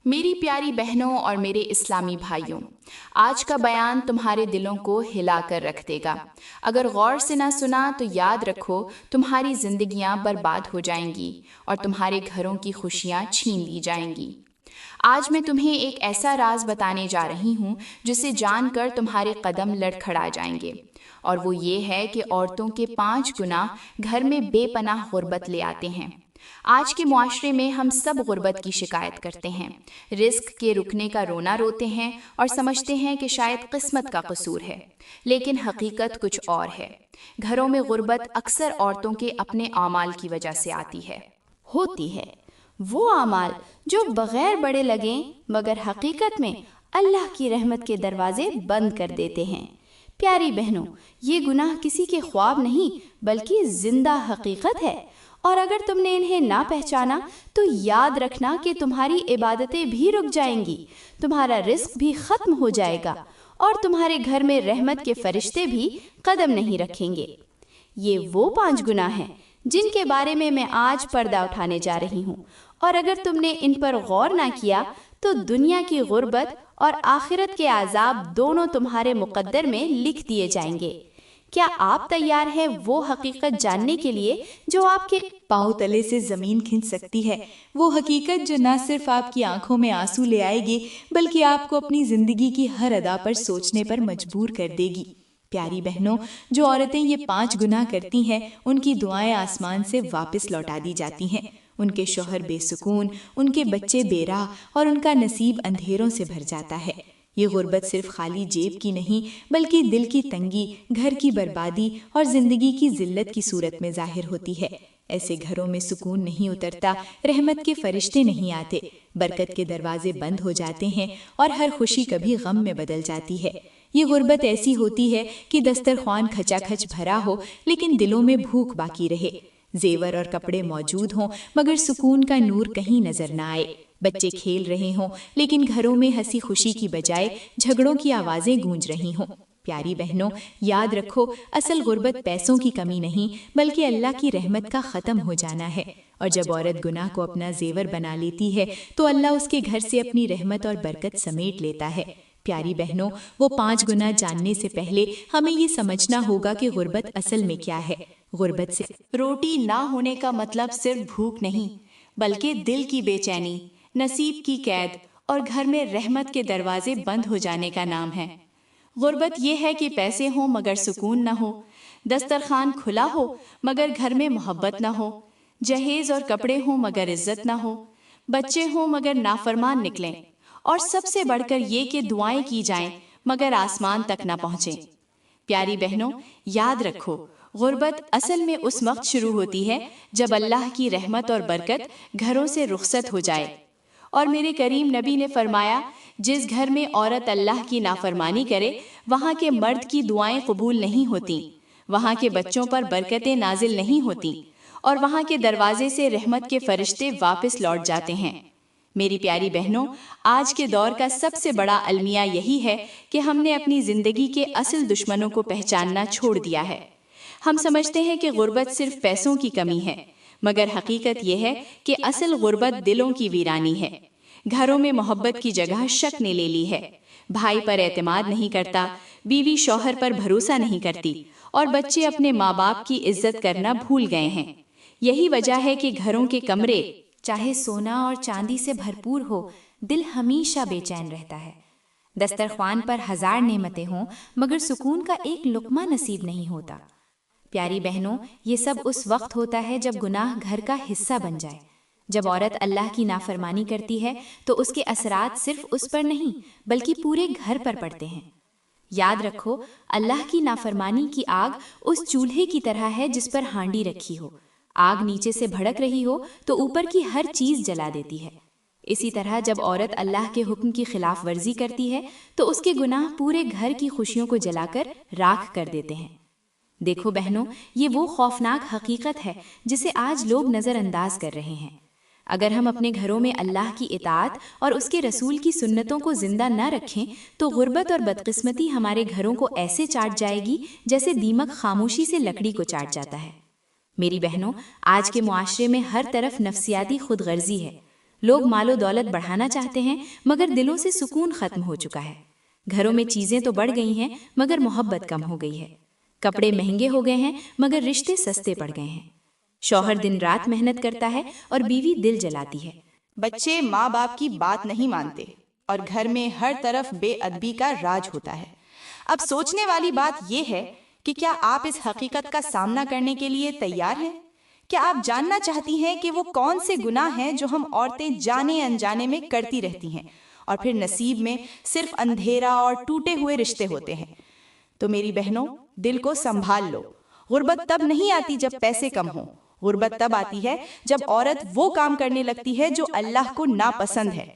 میری پیاری بہنوں اور میرے اسلامی بھائیوں، آج کا بیان تمہارے دلوں کو ہلا کر رکھ دے گا۔ اگر غور سے نہ سنا تو یاد رکھو تمہاری زندگیاں برباد ہو جائیں گی اور تمہارے گھروں کی خوشیاں چھین لی جائیں گی۔ آج میں تمہیں ایک ایسا راز بتانے جا رہی ہوں جسے جان کر تمہارے قدم لڑکھڑا جائیں گے، اور وہ یہ ہے کہ عورتوں کے 5 گناہ گھر میں بے پناہ غربت لے آتے ہیں۔ آج کے معاشرے میں ہم سب غربت کی شکایت کرتے ہیں، رزق کے رکنے کا رونا روتے ہیں اور سمجھتے ہیں کہ شاید قسمت کا قصور ہے، لیکن حقیقت کچھ اور ہے۔ گھروں میں غربت اکثر عورتوں کے اپنے اعمال کی وجہ سے آتی ہے۔ ہوتی ہے وہ اعمال جو بغیر بڑے لگیں مگر حقیقت میں اللہ کی رحمت کے دروازے بند کر دیتے ہیں۔ پیاری بہنوں، یہ گناہ کسی کے خواب نہیں بلکہ زندہ حقیقت ہے، اور اگر تم نے انہیں نہ پہچانا تو یاد رکھنا کہ تمہاری عبادتیں بھی رک جائیں گی، تمہارا رزق بھی ختم ہو جائے گا، اور تمہارے گھر میں رحمت کے فرشتے بھی قدم نہیں رکھیں گے۔ یہ وہ 5 گناہ ہیں جن کے بارے میں آج پردہ اٹھانے جا رہی ہوں، اور اگر تم نے ان پر غور نہ کیا تو دنیا کی غربت اور آخرت کے عذاب دونوں تمہارے مقدر میں لکھ دیے جائیں گے۔ کیا آپ تیار ہیں وہ حقیقت جاننے کے لیے جو آپ کے پاؤں تلے سے زمین کھنچ سکتی ہے؟ وہ حقیقت جو نہ صرف آپ کی آنکھوں میں آنسو لے آئے گی بلکہ آپ کو اپنی زندگی کی ہر ادا پر سوچنے پر مجبور کر دے گی۔ پیاری بہنوں، جو عورتیں یہ 5 گناہ کرتی ہیں ان کی دعائیں آسمان سے واپس لوٹا دی جاتی ہیں۔ ان کے شوہر بے سکون، ان کے بچے بے راہ، اور ان کا نصیب اندھیروں سے بھر جاتا ہے۔ یہ غربت صرف خالی جیب کی نہیں بلکہ دل کی تنگی، گھر کی بربادی اور زندگی کی ذلت کی صورت میں ظاہر ہوتی ہے۔ ایسے گھروں میں سکون نہیں اترتا، رحمت کے فرشتے نہیں آتے، برکت کے دروازے بند ہو جاتے ہیں، اور ہر خوشی کبھی غم میں بدل جاتی ہے۔ یہ غربت ایسی ہوتی ہے کہ دسترخوان کھچا کھچ بھرا ہو لیکن دلوں میں بھوک باقی رہے، زیور اور کپڑے موجود ہوں مگر سکون کا نور کہیں نظر نہ آئے، بچے کھیل رہے ہوں لیکن گھروں میں ہنسی خوشی کی بجائے جھگڑوں کی آوازیں گونج رہی ہوں۔ پیاری بہنوں، یاد رکھو اصل غربت پیسوں کی کمی نہیں بلکہ اللہ کی رحمت کا ختم ہو جانا ہے، اور جب عورت گناہ کو اپنا زیور بنا لیتی ہے تو اللہ اس کے گھر سے اپنی رحمت اور برکت سمیٹ لیتا ہے۔ پیاری بہنوں، وہ 5 گناہ جاننے سے پہلے ہمیں یہ سمجھنا ہوگا کہ غربت اصل میں کیا ہے۔ غربت سے روٹی نہ ہونے کا مطلب صرف بھوک نہیں بلکہ دل کی بے چینی، نصیب کی قید اور گھر میں رحمت کے دروازے بند ہو جانے کا نام ہے۔ غربت یہ ہے کہ پیسے ہوں مگر سکون نہ ہو، دسترخوان کھلا ہو مگر گھر میں محبت نہ ہو، جہیز اور کپڑے ہوں مگر عزت نہ ہو، بچے ہوں مگر نافرمان نکلیں، اور سب سے بڑھ کر یہ کہ دعائیں کی جائیں مگر آسمان تک نہ پہنچیں۔ پیاری بہنوں، یاد رکھو غربت اصل میں اس وقت شروع ہوتی ہے جب اللہ کی رحمت اور برکت گھروں سے رخصت ہو جائے، اور میرے کریم نبی نے فرمایا، جس گھر میں عورت اللہ کی نافرمانی کرے وہاں کے مرد کی دعائیں قبول نہیں ہوتیں، وہاں کے بچوں پر برکتیں نازل نہیں ہوتیں، اور وہاں کے دروازے سے رحمت کے فرشتے واپس لوٹ جاتے ہیں۔ میری پیاری بہنوں، آج کے دور کا سب سے بڑا المیہ یہی ہے کہ ہم نے اپنی زندگی کے اصل دشمنوں کو پہچاننا چھوڑ دیا ہے۔ ہم سمجھتے ہیں کہ غربت صرف پیسوں کی کمی ہے، مگر حقیقت یہ ہے کہ اصل غربت دلوں کی ویرانی ہے۔ گھروں میں محبت کی جگہ شک نے لے لی ہے، بھائی پر اعتماد نہیں کرتا، بیوی شوہر پر بھروسہ نہیں کرتی، اور بچے اپنے ماں باپ کی عزت کرنا بھول گئے ہیں۔ یہی وجہ ہے کہ گھروں کے کمرے چاہے سونا اور چاندی سے بھرپور ہو، دل ہمیشہ بے چین رہتا ہے۔ دسترخوان پر 1000 نعمتیں ہوں مگر سکون کا ایک لقمہ نصیب نہیں ہوتا۔ پیاری بہنوں، یہ سب اس وقت ہوتا ہے جب گناہ گھر کا حصہ بن جائے۔ جب عورت اللہ کی نافرمانی کرتی ہے تو اس کے اثرات صرف اس پر نہیں بلکہ پورے گھر پر پڑتے ہیں۔ یاد رکھو، اللہ کی نافرمانی کی آگ اس چولہے کی طرح ہے جس پر ہانڈی رکھی ہو، آگ نیچے سے بھڑک رہی ہو تو اوپر کی ہر چیز جلا دیتی ہے۔ اسی طرح جب عورت اللہ کے حکم کی خلاف ورزی کرتی ہے تو اس کے گناہ پورے گھر کی خوشیوں کو جلا کر راکھ کر دیتے ہیں۔ دیکھو بہنوں، یہ وہ خوفناک حقیقت ہے جسے آج لوگ نظر انداز کر رہے ہیں۔ اگر ہم اپنے گھروں میں اللہ کی اطاعت اور اس کے رسول کی سنتوں کو زندہ نہ رکھیں تو غربت اور بدقسمتی ہمارے گھروں کو ایسے چاٹ جائے گی جیسے دیمک خاموشی سے لکڑی کو چاٹ جاتا ہے۔ میری بہنوں، آج کے معاشرے میں ہر طرف نفسیاتی خود غرضی ہے۔ لوگ مال و دولت بڑھانا چاہتے ہیں مگر دلوں سے سکون ختم ہو چکا ہے۔ گھروں میں چیزیں تو بڑھ گئی ہیں مگر محبت کم ہو گئی ہے۔ کپڑے مہنگے ہو گئے ہیں مگر رشتے سستے پڑ گئے ہیں۔ شوہر دن رات محنت کرتا ہے اور بیوی دل جلاتی ہے۔ بچے ماں باپ کی بات نہیں مانتے اور گھر میں ہر طرف بے ادبی کا راج ہوتا ہے۔ اب سوچنے والی بات یہ ہے کہ کیا آپ اس حقیقت کا سامنا کرنے کے لیے تیار ہیں؟ کیا آپ جاننا چاہتی ہیں کہ وہ کون سے گناہ ہیں جو ہم عورتیں جانے انجانے میں کرتی رہتی ہیں اور پھر نصیب میں صرف اندھیرا اور ٹوٹے ہوئے رشتے ہوتے ہیں؟ تو میری بہنوں، دل کو سنبھال لو۔ غربت تب نہیں آتی جب پیسے کم ہوں، غربت تب آتی ہے جب عورت وہ کام کرنے لگتی ہے جو اللہ کو ناپسند ہے۔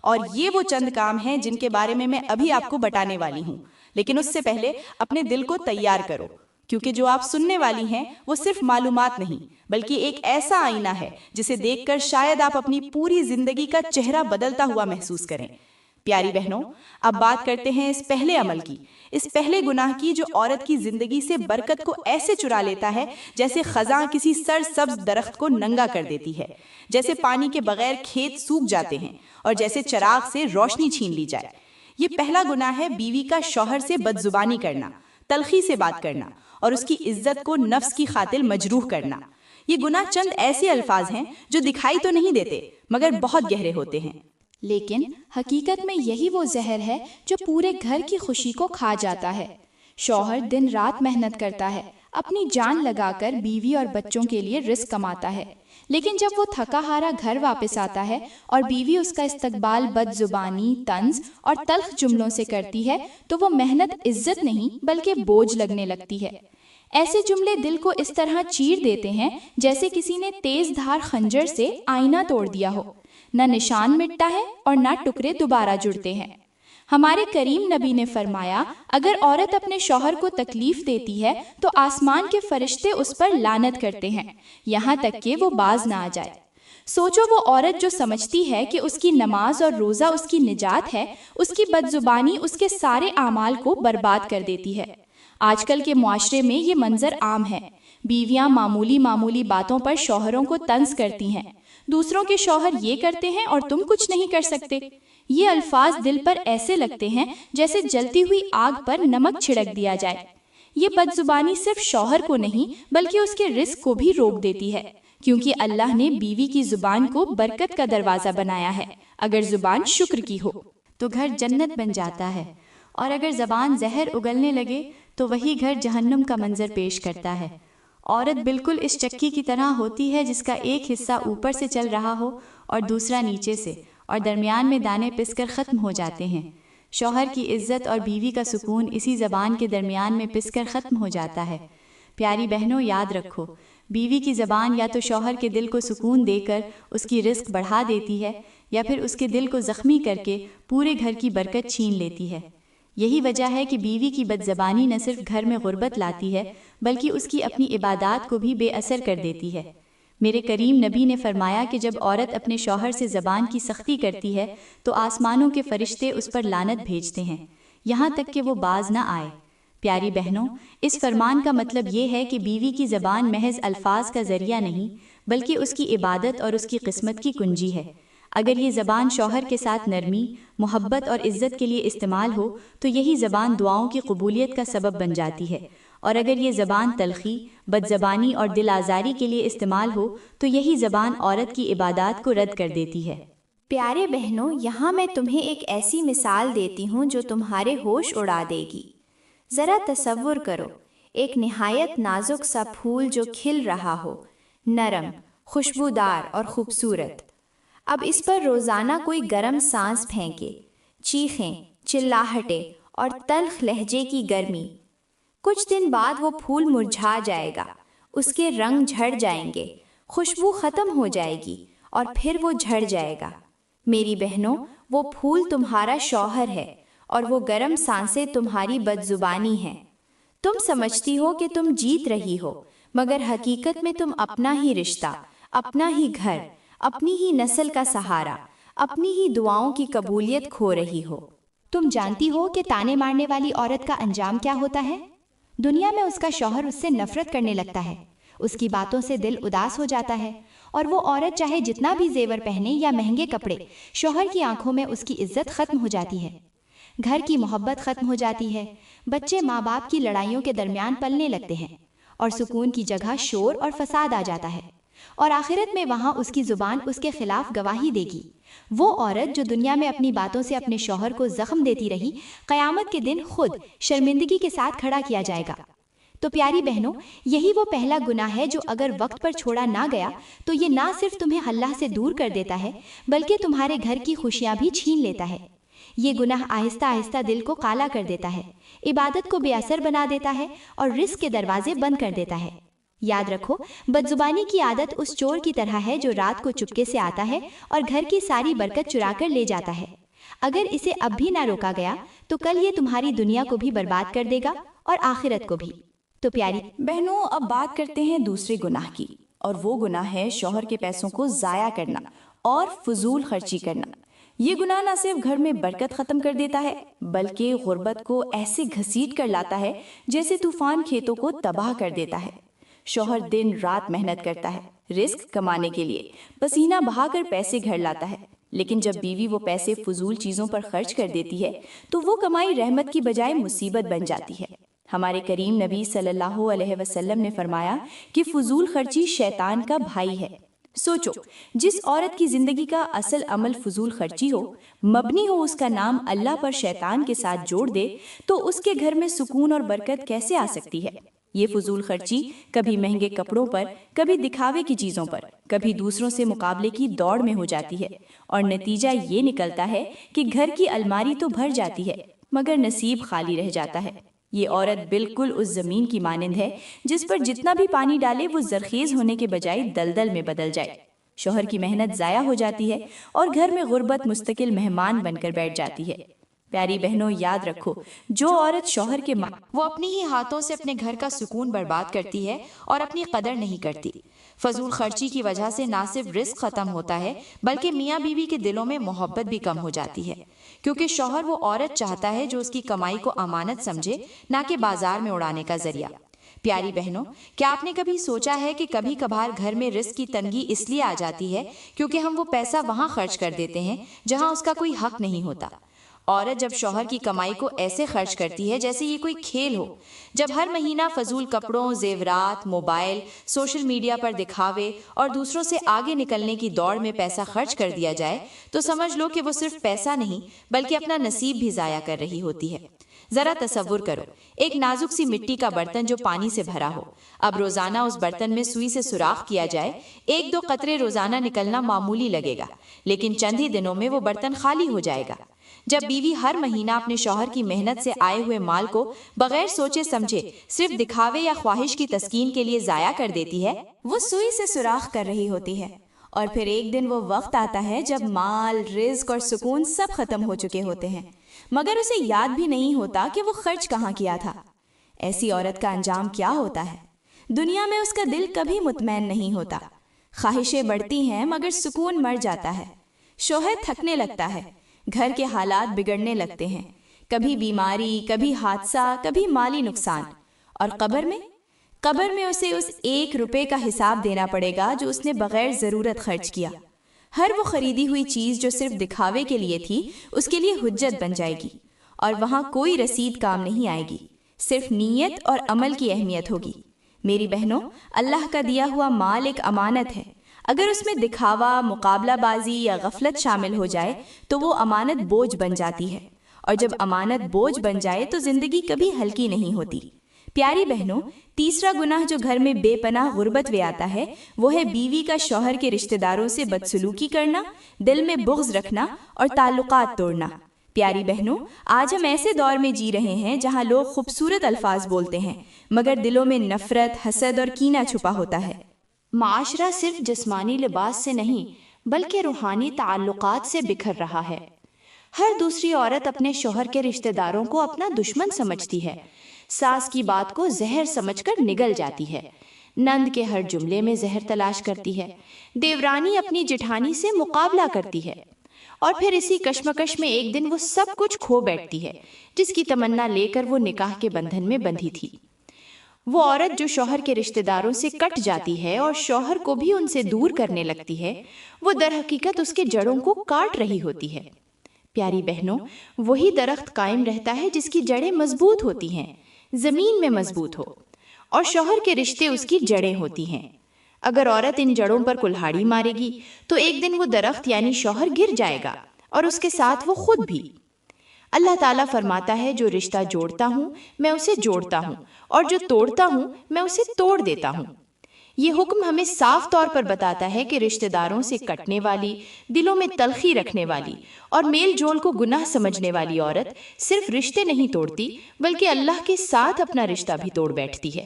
اور یہ وہ چند کام ہیں جن کے بارے میں ابھی آپ کو بتانے والی ہوں، لیکن اس سے پہلے اپنے دل کو تیار کرو، کیونکہ جو آپ سننے والی ہیں وہ صرف معلومات نہیں بلکہ ایک ایسا آئینہ ہے جسے دیکھ کر شاید آپ اپنی پوری زندگی کا چہرہ بدلتا ہوا محسوس کریں۔ پیاری بہنوں، اب بات کرتے ہیں اس پہلے عمل کی، اس پہلے گناہ کی جو عورت کی زندگی سے برکت کو ایسے چرا لیتا ہے جیسے خزاں کسی سر سبز درخت کو ننگا کر دیتی ہے، جیسے پانی کے بغیر کھیت سوکھ جاتے ہیں اور جیسے چراغ سے روشنی چھین لی جائے۔ یہ پہلا گناہ ہے بیوی کا شوہر سے بدزبانی کرنا، تلخی سے بات کرنا اور اس کی عزت کو نفس کی خاطر مجروح کرنا۔ یہ گناہ چند ایسے الفاظ ہیں جو دکھائی تو نہیں دیتے مگر بہت گہرے ہوتے ہیں، لیکن حقیقت میں یہی وہ زہر ہے جو پورے گھر کی خوشی کو کھا جاتا ہے۔ شوہر دن رات محنت کرتا ہے، اپنی جان لگا کر بیوی اور بچوں کے لیے رزق کماتا ہے، لیکن جب وہ تھکا ہارا گھر واپس آتا ہے اور بیوی اس کا استقبال بد زبانی، طنز اور تلخ جملوں سے کرتی ہے تو وہ محنت عزت نہیں بلکہ بوجھ لگنے لگتی ہے۔ ایسے جملے دل کو اس طرح چیر دیتے ہیں جیسے کسی نے تیز دھار خنجر سے آئینہ توڑ دیا ہو، نہ نشان مٹتا ہے اور نہ ٹکڑے دوبارہ جڑتے ہیں۔ ہمارے کریم نبی نے فرمایا، اگر عورت اپنے شوہر کو تکلیف دیتی ہے تو آسمان کے فرشتے اس پر لعنت کرتے ہیں یہاں تک کہ وہ باز نہ آ جائے۔ سوچو وہ عورت جو سمجھتی ہے کہ اس کی نماز اور روزہ اس کی نجات ہے، اس کی بدزبانی اس کے سارے اعمال کو برباد کر دیتی ہے۔ آج کل کے معاشرے میں یہ منظر عام ہے، بیویاں معمولی باتوں پر شوہروں کو طنز کرتی ہیں، دوسروں کے شوہر یہ کرتے ہیں اور تم کچھ نہیں کر سکتے۔ یہ الفاظ دل پر ایسے لگتے ہیں جیسے جلتی ہوئی آگ پر نمک چھڑک دیا جائے۔ یہ بدزبانی صرف شوہر کو نہیں بلکہ اس کے رزق کو بھی روک دیتی ہے، کیونکہ اللہ نے بیوی کی زبان کو برکت کا دروازہ بنایا ہے۔ اگر زبان شکر کی ہو تو گھر جنت بن جاتا ہے، اور اگر زبان زہر اگلنے لگے تو وہی گھر جہنم کا منظر پیش کرتا ہے۔ عورت بالکل اس چکی کی طرح ہوتی ہے جس کا ایک حصہ اوپر سے چل رہا ہو اور دوسرا نیچے سے، اور درمیان میں دانے پس کر ختم ہو جاتے ہیں۔ شوہر کی عزت اور بیوی کا سکون اسی زبان کے درمیان میں پس کر ختم ہو جاتا ہے۔ پیاری بہنوں، یاد رکھو، بیوی کی زبان یا تو شوہر کے دل کو سکون دے کر اس کی رزق بڑھا دیتی ہے، یا پھر اس کے دل کو زخمی کر کے پورے گھر کی برکت چھین لیتی ہے۔ یہی وجہ ہے کہ بیوی کی بدزبانی نہ صرف گھر میں غربت لاتی ہے بلکہ اس کی اپنی عبادات کو بھی بے اثر کر دیتی ہے۔ میرے کریم نبی نے فرمایا کہ جب عورت اپنے شوہر سے زبان کی سختی کرتی ہے تو آسمانوں کے فرشتے اس پر لعنت بھیجتے ہیں یہاں تک کہ وہ باز نہ آئے۔ پیاری بہنوں، اس فرمان کا مطلب یہ ہے کہ بیوی کی زبان محض الفاظ کا ذریعہ نہیں بلکہ اس کی عبادت اور اس کی قسمت کی کنجی ہے۔ اگر یہ زبان شوہر کے ساتھ نرمی، محبت اور عزت کے لیے استعمال ہو تو یہی زبان دعاؤں کی قبولیت کا سبب بن جاتی ہے، اور اگر یہ زبان تلخی، بدزبانی اور دل آزاری کے لیے استعمال ہو تو یہی زبان عورت کی عبادات کو رد کر دیتی ہے۔ پیارے بہنوں، یہاں میں تمہیں ایک ایسی مثال دیتی ہوں جو تمہارے ہوش اڑا دے گی۔ ذرا تصور کرو، ایک نہایت نازک سا پھول جو کھل رہا ہو، نرم، خوشبودار اور خوبصورت۔ اب اس پر روزانہ کوئی گرم سانس پھینکے، چیخیں، چلاہٹیں اور تلخ لہجے کی گرمی۔ کچھ دن بعد وہ پھول مرجھا جائے گا، اس کے رنگ جھڑ جائیں گے، خوشبو ختم ہو جائے گی اور پھر وہ جھڑ جائے گا۔ میری بہنوں، وہ پھول تمہارا شوہر ہے اور وہ گرم سانسیں تمہاری بدزبانی ہیں۔ تم سمجھتی ہو کہ تم جیت رہی ہو، مگر حقیقت میں تم اپنا ہی رشتہ، اپنا ہی گھر، اپنی ہی نسل کا سہارا، اپنی ہی دعاؤں کی قبولیت کھو رہی ہو۔ تم جانتی ہو کہ تانے مارنے والی عورت کا انجام کیا ہوتا ہے؟ دنیا میں اس کا شوہر اس سے نفرت کرنے لگتا ہے، اس کی باتوں سے دل اداس ہو جاتا ہے اور وہ عورت چاہے جتنا بھی زیور پہنے یا مہنگے کپڑے، شوہر کی آنکھوں میں اس کی عزت ختم ہو جاتی ہے، گھر کی محبت ختم ہو جاتی ہے، بچے ماں باپ کی لڑائیوں کے درمیان پلنے لگتے ہیں، اور سکون کی جگہ شور اور فساد آ جاتا ہے، اور آخرت میں وہاں اس کی زبان اس کے خلاف گواہی دے گی۔ وہ عورت جو دنیا میں اپنی باتوں سے اپنے شوہر کو زخم دیتی رہی، قیامت کے دن خود شرمندگی کے ساتھ کھڑا کیا جائے گا۔ تو پیاری بہنوں، یہی وہ پہلا گناہ ہے جو اگر وقت پر چھوڑا نہ گیا تو یہ نہ صرف تمہیں اللہ سے دور کر دیتا ہے بلکہ تمہارے گھر کی خوشیاں بھی چھین لیتا ہے۔ یہ گناہ آہستہ آہستہ دل کو کالا کر دیتا ہے، عبادت کو بے اثر بنا دیتا ہے اور رزق کے دروازے بند کر دیتا ہے۔ یاد رکھو، بدزبانی کی عادت اس چور کی طرح ہے جو رات کو چپکے سے آتا ہے اور گھر کی ساری برکت چرا کر لے جاتا ہے۔ اگر اسے اب بھی نہ روکا گیا تو کل یہ تمہاری دنیا کو بھی برباد کر دے گا اور آخرت کو بھی۔ تو پیاری بہنوں، اب بات کرتے ہیں دوسرے گناہ کی، اور وہ گناہ ہے شوہر کے پیسوں کو ضائع کرنا اور فضول خرچی کرنا۔ یہ گناہ نہ صرف گھر میں برکت ختم کر دیتا ہے بلکہ غربت کو ایسے گھسیٹ کر لاتا ہے جیسے طوفان کھیتوں کو تباہ کر دیتا ہے۔ شوہر دن رات محنت کرتا ہے رزق کمانے کے لیے، پسینہ بہا کر پیسے گھر لاتا ہے، لیکن جب بیوی وہ پیسے فضول چیزوں پر خرچ کر دیتی ہے تو وہ کمائی رحمت کی بجائے مصیبت بن جاتی ہے۔ ہمارے کریم نبی صلی اللہ علیہ وسلم نے فرمایا کہ فضول خرچی شیطان کا بھائی ہے۔ سوچو، جس عورت کی زندگی کا اصل عمل فضول خرچی ہو، مبنی ہو اس کا نام اللہ پر شیطان کے ساتھ جوڑ دے، تو اس کے گھر میں سکون اور برکت کیسے آ سکتی ہے؟ یہ فضول خرچی کبھی مہنگے کپڑوں پر، کبھی دکھاوے کی چیزوں پر، کبھی دوسروں سے مقابلے کی دوڑ میں ہو جاتی ہے، اور نتیجہ یہ نکلتا ہے کہ گھر کی الماری تو بھر جاتی ہے مگر نصیب خالی رہ جاتا ہے۔ یہ عورت بالکل اس زمین کی مانند ہے جس پر جتنا بھی پانی ڈالے وہ زرخیز ہونے کے بجائے دلدل میں بدل جائے۔ شوہر کی محنت ضائع ہو جاتی ہے اور گھر میں غربت مستقل مہمان بن کر بیٹھ جاتی ہے۔ پیاری بہنوں، یاد رکھو، جو عورت شوہر کے وہ اپنی ہی ہاتھوں سے اپنے گھر کا سکون برباد کرتی ہے اور اپنی قدر نہیں کرتی۔ فضول خرچی کی وجہ سے نہ صرف رزق ختم ہوتا ہے بلکہ میاں بیوی کے دلوں میں محبت بھی کم ہو جاتی ہے، کیونکہ شوہر وہ عورت چاہتا ہے جو اس کی کمائی کو امانت سمجھے، نہ کہ بازار میں اڑانے کا ذریعہ۔ پیاری بہنوں، کیا آپ نے کبھی سوچا ہے کہ کبھی کبھار گھر میں رزق کی تنگی اس لیے آ جاتی ہے کیونکہ ہم وہ پیسہ وہاں خرچ کر دیتے ہیں جہاں اس کا کوئی حق نہیں ہوتا۔ عورت جب شوہر کی کمائی کو ایسے خرچ کرتی ہے جیسے یہ کوئی کھیل ہو، جب ہر مہینہ فضول کپڑوں، زیورات، موبائل، سوشل میڈیا پر دکھاوے اور دوسروں سے آگے نکلنے کی دوڑ میں پیسہ خرچ کر دیا جائے، تو سمجھ لو کہ وہ صرف پیسہ نہیں بلکہ اپنا نصیب بھی ضائع کر رہی ہوتی ہے۔ ذرا تصور کرو، ایک نازک سی مٹی کا برتن جو پانی سے بھرا ہو، اب روزانہ اس برتن میں سوئی سے سوراخ کیا جائے، 1-2 قطرے روزانہ نکلنا معمولی لگے گا، لیکن چند ہی دنوں میں وہ برتن خالی ہو جائے گا۔ جب بیوی ہر مہینہ اپنے شوہر کی محنت سے آئے ہوئے مال کو بغیر سوچے سمجھے صرف دکھاوے یا خواہش کی تسکین کے لیے ضائع کر دیتی ہے، وہ سوئی سے سوراخ کر رہی ہوتی ہے، اور پھر ایک دن وہ وقت آتا ہے جب مال، رزق اور سکون سب ختم ہو چکے ہوتے ہیں، مگر اسے یاد بھی نہیں ہوتا کہ وہ خرچ کہاں کیا تھا۔ ایسی عورت کا انجام کیا ہوتا ہے؟ دنیا میں اس کا دل کبھی مطمئن نہیں ہوتا، خواہشیں بڑھتی ہیں مگر سکون مر جاتا ہے، شوہر تھکنے لگتا ہے، گھر کے حالات بگڑنے لگتے ہیں، کبھی بیماری، کبھی حادثہ، کبھی مالی نقصان، اور قبر میں اسے اس 1 روپے کا حساب دینا پڑے گا جو اس نے بغیر ضرورت خرچ کیا۔ ہر وہ خریدی ہوئی چیز جو صرف دکھاوے کے لیے تھی اس کے لیے حجت بن جائے گی، اور وہاں کوئی رسید کام نہیں آئے گی، صرف نیت اور عمل کی اہمیت ہوگی۔ میری بہنوں، اللہ کا دیا ہوا مال ایک امانت ہے، اگر اس میں دکھاوا، مقابلہ بازی یا غفلت شامل ہو جائے تو وہ امانت بوجھ بن جاتی ہے، اور جب امانت بوجھ بن جائے تو زندگی کبھی ہلکی نہیں ہوتی۔ پیاری بہنوں، تیسرا گناہ جو گھر میں بے پناہ غربت میں آتا ہے وہ ہے بیوی کا شوہر کے رشتہ داروں سے بدسلوکی کرنا، دل میں بغض رکھنا اور تعلقات توڑنا۔ پیاری بہنوں، آج ہم ایسے دور میں جی رہے ہیں جہاں لوگ خوبصورت الفاظ بولتے ہیں مگر دلوں میں نفرت، حسد اور کینہ چھپا ہوتا ہے۔ معاشرہ صرف جسمانی لباس سے نہیں بلکہ روحانی تعلقات سے بکھر رہا ہے۔ ہر دوسری عورت اپنے شوہر کے رشتہ داروں کو اپنا دشمن سمجھتی ہے، ساس کی بات کو زہر سمجھ کر نگل جاتی ہے، نند کے ہر جملے میں زہر تلاش کرتی ہے، دیورانی اپنی جٹھانی سے مقابلہ کرتی ہے، اور پھر اسی کشمکش میں ایک دن وہ سب کچھ کھو بیٹھتی ہے جس کی تمنا لے کر وہ نکاح کے بندھن میں بندھی تھی۔ وہ عورت جو شوہر کے رشتہ داروں سے کٹ جاتی ہے اور شوہر کو بھی ان سے دور کرنے لگتی ہے، وہ در حقیقت اس کے جڑوں کو کاٹ رہی ہوتی ہے۔ پیاری بہنوں، وہی درخت قائم رہتا ہے جس کی جڑیں مضبوط ہوتی ہیں، زمین میں مضبوط ہو، اور شوہر کے رشتے اس کی جڑیں ہوتی ہیں۔ اگر عورت ان جڑوں پر کلہاڑی مارے گی تو ایک دن وہ درخت یعنی شوہر گر جائے گا، اور اس کے ساتھ وہ خود بھی۔ اللہ تعالیٰ فرماتا ہے، جو رشتہ جوڑتا ہوں میں اسے جوڑتا ہوں، اور جو توڑتا ہوں میں اسے توڑ دیتا ہوں۔ یہ حکم ہمیں صاف طور پر بتاتا ہے کہ رشتہ داروں سے کٹنے والی، دلوں میں تلخی رکھنے والی اور میل جول کو گناہ سمجھنے والی عورت صرف رشتے نہیں توڑتی بلکہ اللہ کے ساتھ اپنا رشتہ بھی توڑ بیٹھتی ہے۔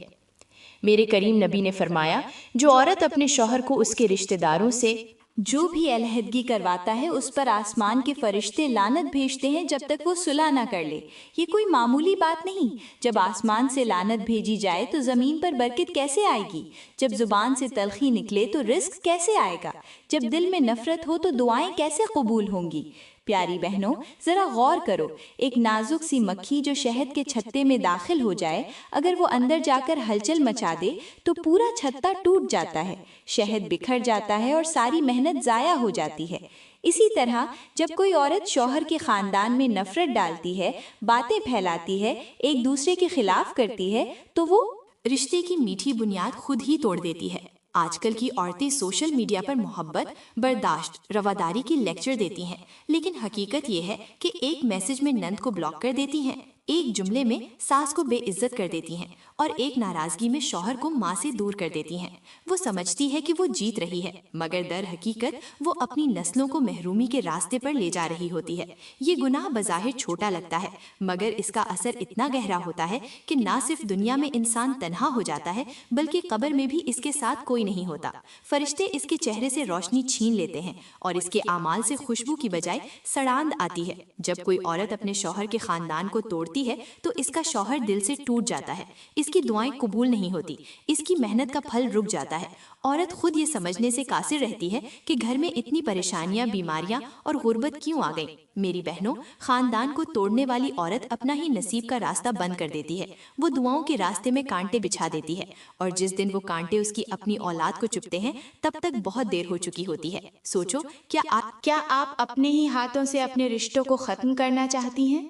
میرے کریم نبی نے فرمایا، جو عورت اپنے شوہر کو اس کے رشتہ داروں سے جو بھی علیحدگی کرواتا ہے اس پر آسمان کے فرشتے لعنت بھیجتے ہیں جب تک وہ صلح نہ کر لے۔ یہ کوئی معمولی بات نہیں۔ جب آسمان سے لعنت بھیجی جائے تو زمین پر برکت کیسے آئے گی؟ جب زبان سے تلخی نکلے تو رزق کیسے آئے گا؟ جب دل میں نفرت ہو تو دعائیں کیسے قبول ہوں گی؟ پیاری بہنوں، ذرا غور کرو، ایک نازک سی مکھی جو شہد کے چھتے میں داخل ہو جائے، اگر وہ اندر جا کر ہلچل مچا دے تو پورا چھتا ٹوٹ جاتا ہے، شہد بکھر جاتا ہے اور ساری محنت ضائع ہو جاتی ہے۔ اسی طرح جب کوئی عورت شوہر کے خاندان میں نفرت ڈالتی ہے، باتیں پھیلاتی ہے، ایک دوسرے کے خلاف کرتی ہے، تو وہ رشتے کی میٹھی بنیاد خود ہی توڑ دیتی ہے۔ آج کل کی عورتیں سوشل میڈیا پر محبت، برداشت، رواداری کی لیکچر دیتی ہیں، لیکن حقیقت یہ ہے کہ ایک میسج میں نند کو بلاک کر دیتی ہیں، ایک جملے میں ساس کو بے عزت کر دیتی ہیں، اور ایک ناراضگی میں شوہر کو ماں سے دور کر دیتی ہیں۔ وہ سمجھتی ہے کہ وہ جیت رہی ہے، مگر در حقیقت وہ اپنی نسلوں کو محرومی کے راستے پر لے جا رہی ہوتی ہے۔ یہ گناہ بظاہر چھوٹا لگتا ہے، مگر اس کا اثر اتنا گہرا ہوتا ہے کہ نہ صرف دنیا میں انسان تنہا ہو جاتا ہے بلکہ قبر میں بھی اس کے ساتھ کوئی نہیں ہوتا۔ فرشتے اس کے چہرے سے روشنی چھین لیتے ہیں اور اس کے اعمال سے خوشبو کی بجائے سڑاند آتی ہے۔ جب کوئی عورت اپنے شوہر کے خاندان کو توڑتی ہے تو اس کا شوہر دل سے ٹوٹ جاتا ہے، اس کی دعائیں قبول نہیں ہوتی، اس کی محنت کا پھل رک جاتا ہے۔ عورت خود یہ سمجھنے سے قاصر رہتی ہے کہ گھر میں اتنی پریشانیاں، بیماریاں اور غربت کیوں آ گئیں۔ میری بہنوں، خاندان کو توڑنے والی عورت اپنا ہی نصیب کا راستہ بند کر دیتی ہے۔ وہ دعاؤں کے راستے میں کانٹے بچھا دیتی ہے، اور جس دن وہ کانٹے اس کی اپنی اولاد کو چبھتے ہیں تب تک بہت دیر ہو چکی ہوتی ہے۔ سوچو، کیا آپ اپنے ہی ہاتھوں سے اپنے رشتوں کو ختم کرنا چاہتی ہیں؟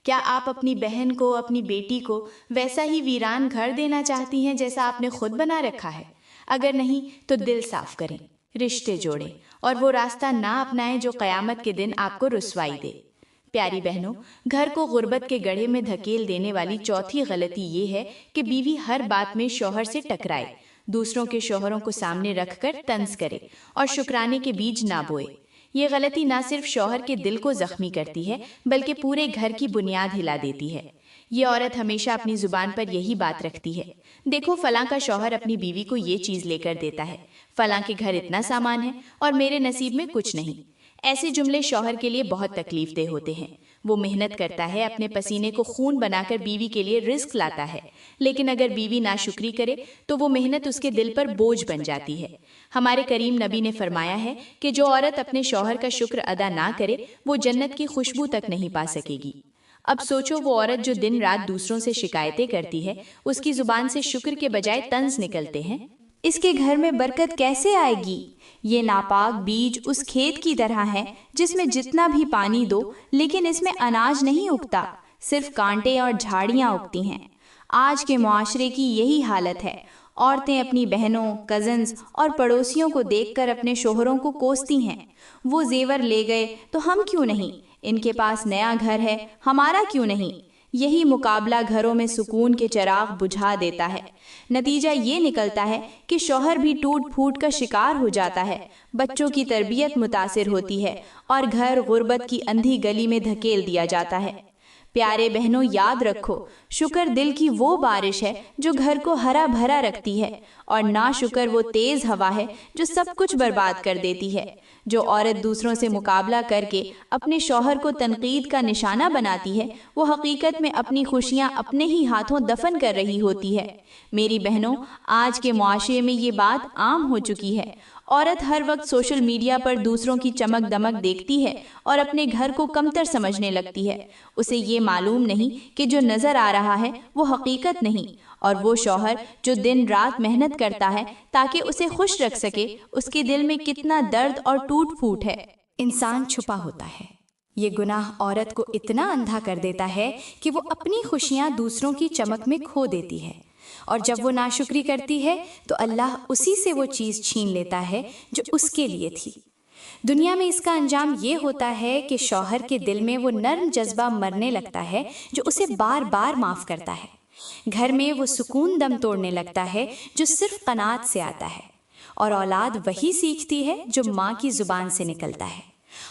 کیا آپ اپنی بہن کو، اپنی بیٹی کو ویسا ہی ویران گھر دینا چاہتی ہیں جیسا آپ نے خود بنا رکھا ہے؟ اگر نہیں تو دل صاف کریں، رشتے جوڑیں اور وہ راستہ نہ اپنائیں جو قیامت کے دن آپ کو رسوائی دے۔ پیاری بہنوں، گھر کو غربت کے گڑھے میں دھکیل دینے والی چوتھی غلطی یہ ہے کہ بیوی ہر بات میں شوہر سے ٹکرائے، دوسروں کے شوہروں کو سامنے رکھ کر طنز کرے اور شکرانے کے بیج نہ بوئے۔ یہ غلطی نہ صرف شوہر کے دل کو زخمی کرتی ہے بلکہ پورے گھر کی بنیاد ہلا دیتی ہے۔ یہ عورت ہمیشہ اپنی زبان پر یہی بات رکھتی ہے، دیکھو فلاں کا شوہر اپنی بیوی کو یہ چیز لے کر دیتا ہے، فلاں کے گھر اتنا سامان ہے اور میرے نصیب میں کچھ نہیں۔ ایسے جملے شوہر کے لیے بہت تکلیف دہ ہوتے ہیں۔ وہ محنت کرتا ہے، اپنے پسینے کو خون بنا کر بیوی کے لیے رزق لاتا ہے، لیکن اگر بیوی ناشکری کرے تو وہ محنت اس کے دل پر بوجھ بن جاتی ہے۔ ہمارے کریم نبی نے فرمایا ہے کہ جو عورت اپنے شوہر کا شکر ادا نہ کرے وہ جنت کی خوشبو تک نہیں پا سکے گی۔ اب سوچو، وہ عورت جو دن رات دوسروں سے شکایتیں کرتی ہے، اس کی زبان سے شکر کے بجائے طنز نکلتے ہیں، اس کے گھر میں برکت کیسے آئے گی؟ یہ ناپاک بیج اس کھیت کی طرح ہے جس میں جتنا بھی پانی دو لیکن اس میں اناج نہیں اگتا، صرف کانٹے اور جھاڑیاں اگتی ہیں۔ آج کے معاشرے کی یہی حالت ہے۔ عورتیں اپنی بہنوں، کزنز اور پڑوسیوں کو دیکھ کر اپنے شوہروں کو کوستی ہیں، وہ زیور لے گئے تو ہم کیوں نہیں، ان کے پاس نیا گھر ہے ہمارا کیوں نہیں۔ یہی مقابلہ گھروں میں سکون کے چراغ بجھا دیتا ہے۔ نتیجہ یہ نکلتا ہے کہ شوہر بھی ٹوٹ پھوٹ کا شکار ہو جاتا ہے، بچوں کی تربیت متاثر ہوتی ہے اور گھر غربت کی اندھی گلی میں دھکیل دیا جاتا ہے۔ پیارے بہنوں، یاد رکھو، شکر دل کی وہ بارش ہے جو گھر کو ہرا بھرا رکھتی ہے، اور ناشکر وہ تیز ہوا ہے جو سب کچھ برباد کر دیتی ہے۔ جو عورت دوسروں سے مقابلہ کر کے اپنے شوہر کو تنقید کا نشانہ بناتی ہے وہ حقیقت میں اپنی خوشیاں اپنے ہی ہاتھوں دفن کر رہی ہوتی ہے۔ میری بہنوں، آج کے معاشرے میں یہ بات عام ہو چکی ہے۔ عورت ہر وقت سوشل میڈیا پر دوسروں کی چمک دمک دیکھتی ہے اور اپنے گھر کو کمتر سمجھنے لگتی ہے۔ اسے یہ معلوم نہیں کہ جو نظر آ رہا ہے وہ حقیقت نہیں، اور وہ شوہر جو دن رات محنت کرتا ہے تاکہ اسے خوش رکھ سکے، اس کے دل میں کتنا درد اور ٹوٹ پھوٹ ہے۔ انسان چھپا ہوتا ہے۔ یہ گناہ عورت کو اتنا اندھا کر دیتا ہے کہ وہ اپنی خوشیاں دوسروں کی چمک میں کھو دیتی ہے، اور جب وہ ناشکری کرتی ہے تو اللہ اسی سے وہ چیز چھین لیتا ہے جو اس کے لیے تھی۔ دنیا میں اس کا انجام یہ ہوتا ہے کہ شوہر کے دل میں وہ نرم جذبہ مرنے لگتا ہے جو اسے بار بار معاف کرتا ہے۔ گھر میں وہ سکون دم توڑنے لگتا ہے جو صرف قناعت سے آتا ہے، اور اولاد وہی سیکھتی ہے جو ماں کی زبان سے نکلتا ہے۔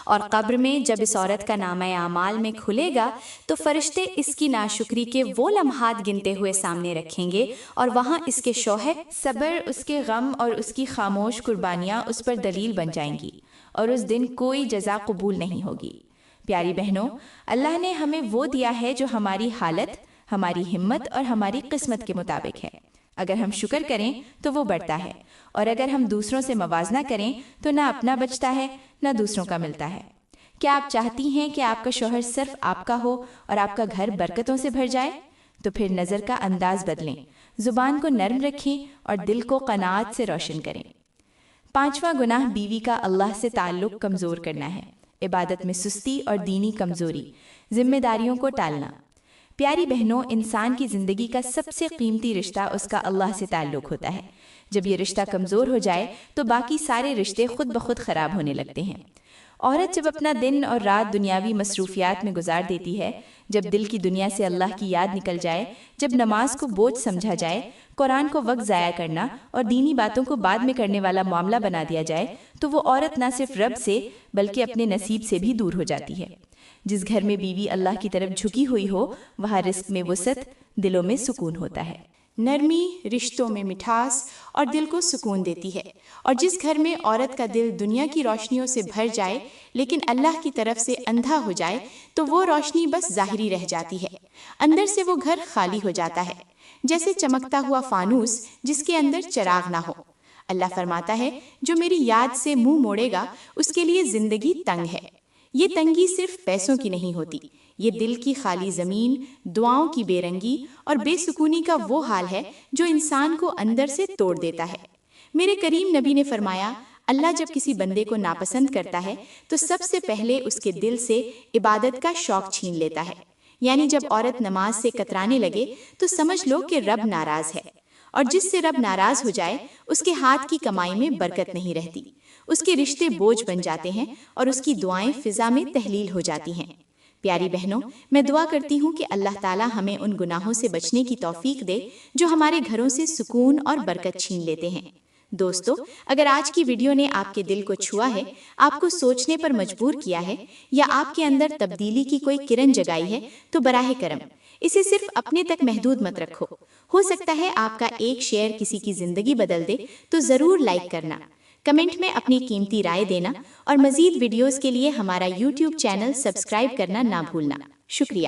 اور قبر میں جب اس عورت کا نامہ اعمال میں کھلے گا تو فرشتے اس کی ناشکری کے وہ لمحات گنتے ہوئے سامنے رکھیں گے، اور وہاں اس کے شوہر، صبر، اس کے غم اور اس کی خاموش قربانیاں اس پر دلیل بن جائیں گی، اور اس دن کوئی جزا قبول نہیں ہوگی۔ پیاری بہنوں، اللہ نے ہمیں وہ دیا ہے جو ہماری حالت، ہماری ہمت اور ہماری قسمت کے مطابق ہے۔ اگر ہم شکر کریں تو وہ بڑھتا ہے، اور اگر ہم دوسروں سے موازنہ کریں تو نہ اپنا بچتا ہے نہ دوسروں کا ملتا ہے۔ کیا آپ چاہتی ہیں کہ آپ کا شوہر صرف آپ کا ہو اور آپ کا گھر برکتوں سے بھر جائے؟ تو پھر نظر کا انداز بدلیں، زبان کو نرم رکھیں اور دل کو قناعت سے روشن کریں۔ 5واں گناہ بیوی کا اللہ سے تعلق کمزور کرنا ہے۔ عبادت میں سستی اور دینی کمزوری، ذمہ داریوں کو ٹالنا۔ پیاری بہنوں، انسان کی زندگی کا سب سے قیمتی رشتہ اس کا اللہ سے تعلق ہوتا ہے۔ جب یہ رشتہ کمزور ہو جائے تو باقی سارے رشتے خود بخود خراب ہونے لگتے ہیں۔ عورت جب اپنا دن اور رات دنیاوی مصروفیات میں گزار دیتی ہے، جب دل کی دنیا سے اللہ کی یاد نکل جائے، جب نماز کو بوجھ سمجھا جائے، قرآن کو وقت ضائع کرنا اور دینی باتوں کو بعد میں کرنے والا معاملہ بنا دیا جائے، تو وہ عورت نہ صرف رب سے بلکہ اپنے نصیب سے بھی دور ہو جاتی ہے۔ جس گھر میں بیوی اللہ کی طرف جھکی ہوئی ہو، وہاں رزق میں وسعت، دلوں میں سکون ہوتا ہے۔ نرمی رشتوں میں مٹھاس اور دل کو سکون دیتی ہے، اور جس گھر میں عورت کا دل دنیا کی روشنیوں سے بھر جائے لیکن اللہ کی طرف سے اندھا ہو جائے تو وہ روشنی بس ظاہری رہ جاتی ہے، اندر سے وہ گھر خالی ہو جاتا ہے، جیسے چمکتا ہوا فانوس جس کے اندر چراغ نہ ہو۔ اللہ فرماتا ہے، جو میری یاد سے منہ موڑے گا اس کے لیے زندگی تنگ ہے۔ یہ تنگی صرف پیسوں کی نہیں ہوتی، یہ دل کی خالی زمین، دعاؤں کی بے رنگی اور بے سکونی کا وہ حال ہے جو انسان کو اندر سے توڑ دیتا ہے۔ میرے کریم نبی نے فرمایا، اللہ جب کسی بندے کو ناپسند کرتا ہے تو سب سے پہلے اس کے دل سے عبادت کا شوق چھین لیتا ہے۔ یعنی جب عورت نماز سے کترانے لگے تو سمجھ لو کہ رب ناراض ہے، اور جس سے رب ناراض ہو جائے اس کے ہاتھ کی کمائی میں برکت نہیں رہتی، اس کے رشتے بوجھ بن جاتے ہیں اور اس کی دعائیں فضا میں تحلیل ہو جاتی ہیں۔ پیاری بہنوں، میں دعا کرتی ہوں کہ اللہ تعالی ہمیں ان گناہوں سے بچنے کی توفیق دے جو ہمارے گھروں سے سکون اور برکت چھین لیتے ہیں۔ دوستو، اگر آج کی ویڈیو نے آپ کے دل کو چھوا ہے، آپ کو سوچنے پر مجبور کیا ہے، یا آپ کے اندر تبدیلی کی کوئی کرن جگائی ہے، تو براہ کرم اسے صرف اپنے تک محدود مت رکھو۔ ہو سکتا ہے آپ کا ایک شیئر کسی کی زندگی بدل دے، تو ضرور لائک کرنا، کمنٹ میں اپنی قیمتی رائے دینا، اور مزید ویڈیوز کے لیے ہمارا YouTube چینل سبسکرائب کرنا نہ بھولنا۔ شکریہ۔